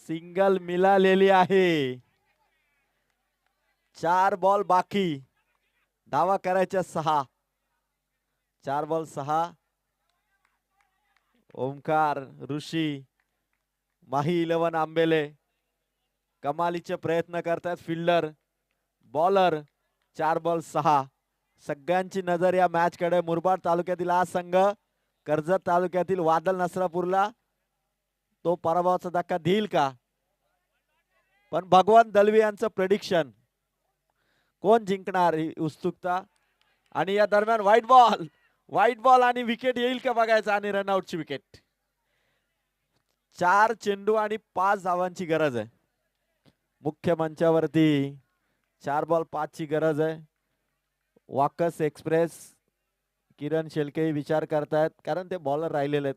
सिंगल मिळालेली आहे. 4 बॉल बाकी. धावा करायच्या 6. 4 बॉल 6. ओमकार ऋषी माही 11 आंबेले कमालीचे प्रयत्न करतात. Fielder bowler. 4 बॉल 6. सगळ्यांची नजर या मॅच कडे. मुरबाड तालुक्यातील हा संघ कर्जत तालुक्यातील वादळ नसरापूरला तो पराभवाचा धक्का देईल का? पण भगवान दलवी यांचं प्रेडिक्शन कोण जिंकणार ही उत्सुकता. आणि या दरम्यान व्हाईट बॉल आणि विकेट येईल का बघायचं. आणि रनआउटची विकेट. 4 चेंडू आणि 5 धावांची गरज आहे. मुख्य मंचावरती 4 बॉल 5 ची गरज आहे. वाकस एक्सप्रेस किरण शेळके विचार करतायत कारण ते बॉलर राहिलेले आहेत.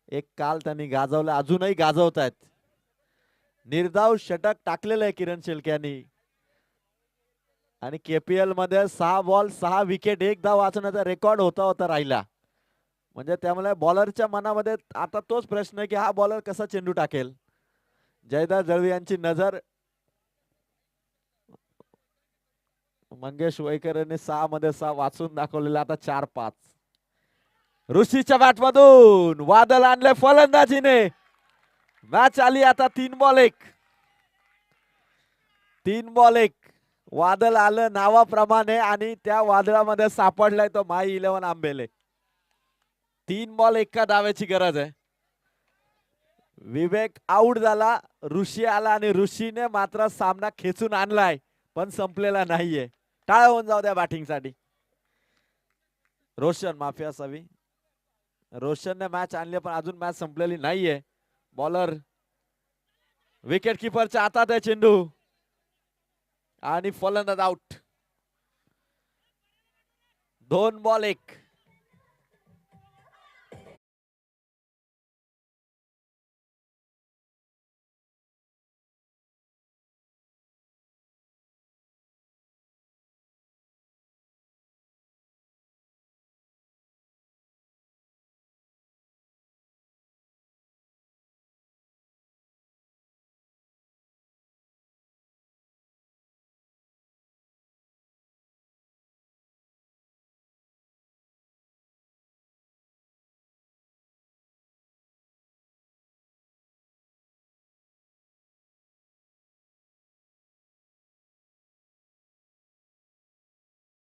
एक काल त्यांनी गाजवलं अजूनही गाजवतायत. निर्धाव षटक टाकलेलं आहे किरण शेळके यांनी. आणि केपीएल मध्ये 6 बॉल 6 विकेट 1 धाव वाचवण्याचा रेकॉर्ड होता राहिला. म्हणजे त्यामुळे बॉलरच्या मनामध्ये आता तोच प्रश्न आहे की हा बॉलर कसा चेंडू टाकेल. जयदास दळवी यांची नजर. मंगेश वैकर यांनी 6 मध्ये 6 वाचून दाखवलेला. आता 4-5. ऋषीच्या बॅट मधून वादळ आणले फलंदाजीने. मॅच आली आता 3 बॉल 1. 3 बॉल 1. वादळ आलं नावाप्रमाणे आणि त्या वादळामध्ये सापडलाय तो माई 11 आंबेले. 3 बॉल 1 धावेची गरज आहे. विवेक आउट झाला. ऋषी आला आणि ऋषीने मात्र सामना खेचून आणलाय पण संपलेला नाहीये. टाळ होऊन जाऊ द्या बॅटिंग साठी. रोशन माफी असावी. रोशनने मॅच आणली पण अजून मॅच संपलेली नाहीये. बॉलर विकेट किपरच्या हातात आहे चेंडू आणि फलंदाज आउट. 2 बॉल 1.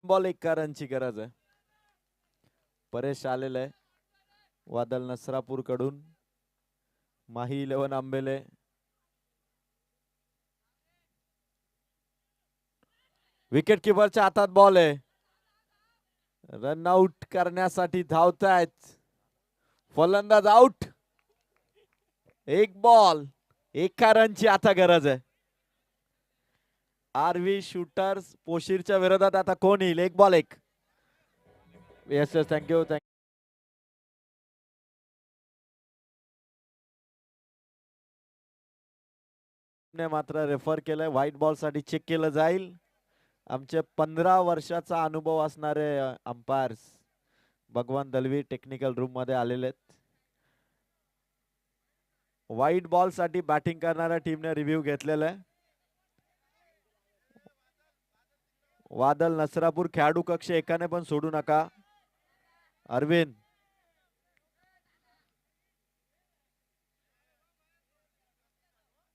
बॉल 1 रनची गरज आहे. परेश आलेला आहे वादल नसरापूर कडून. माही 11 आंबेले. विकेट किपरच्या हातात बॉल आहे. रन आउट करण्यासाठी धावतायत फलंदाज. आउट. 1 बॉल 1 रनची आता गरज आहे. आरव्ही शूटर्स पोशीरच्या विरोधात आता कोण येईल? 1 बॉल 1. Yes yes thank you. ने मात्र रेफर केलंय. व्हाईट बॉल साठी चेक केलं जाईल. आमचे 15 वर्षाचा अनुभव असणारे अंपायर्स भगवान दलवी टेक्निकल रूम मध्ये आलेले आहेत. व्हाईट बॉल साठी बॅटिंग करणाऱ्या टीमने रिव्ह्यू घेतलेला आहे. वादल नसरापूर खेळाडू कक्ष एकाने पण सोडू नका. अरविंद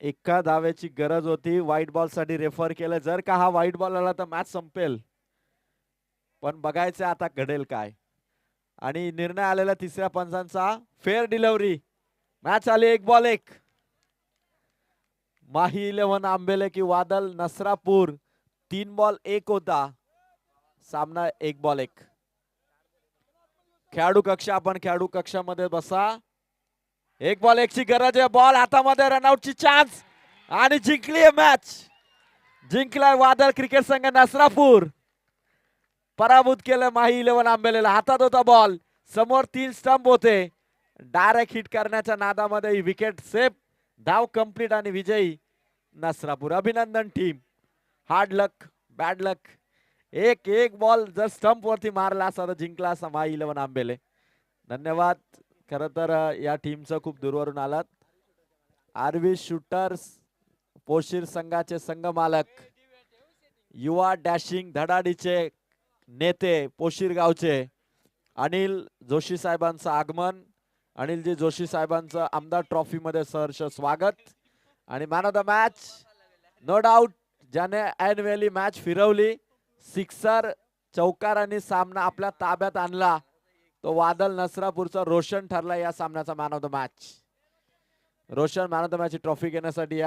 एका धावेची गरज होती. व्हाईट बॉल साठी रेफर केलं. जर का हा व्हाईट बॉल आला तर मॅच संपेल. पण बघायचं आता घडेल काय. आणि निर्णय आलेला तिसऱ्या पंचांचा फेअर डिलिव्हरी. मॅच आली 1 बॉल 1. माही 11 आंबेले की वादल नसरापूर. 3 बॉल 1 होता सामना. 1 बॉल 1. खेळाडू कक्ष आपण खेळाडू कक्षामध्ये बसा. 1 बॉल 1 ची गरज आहे. बॉल हातामध्ये. रनआउटची चान्स आणि जिंकली आहे मॅच. जिंकलाय वादळ क्रिकेट संघ नसरापूर. पराभूत केलं माही 11 आंबेलेला. हातात होता बॉल. समोर 3 स्टंप होते. डायरेक्ट हिट करण्याच्या नादामध्ये विकेट सेफ. धाव कंप्लीट आणि विजयी नसरापूर. अभिनंदन टीम. हार्ड लक बॅड लक. एक बॉल जर स्टंप वरती मारला असता तर जिंकला असता माही 11 आंबेले. धन्यवाद. खर तर या टीमचं खूप दूरवरून आलात. आरव्ही शूटर्स पोशीर संघाचे संघ मालक, युवा डॅशिंग धडाडीचे नेते पोशीर गावचे अनिल जोशी साहेबांचं आगमन. अनिलजी जोशी साहेबांचं आमदार ट्रॉफी मध्ये सहर्ष स्वागत. आणि man of the match no doubt ज्याने ऐन वेळी मॅच फिरवली. सिक्सर चौकारांनी सामना आपल्या ताब्यात आणला तो वादल नसरापूरचा रोशन ठरला या सामन्याचा man of the match. Roshan man of the match trophy घेण्यासाठी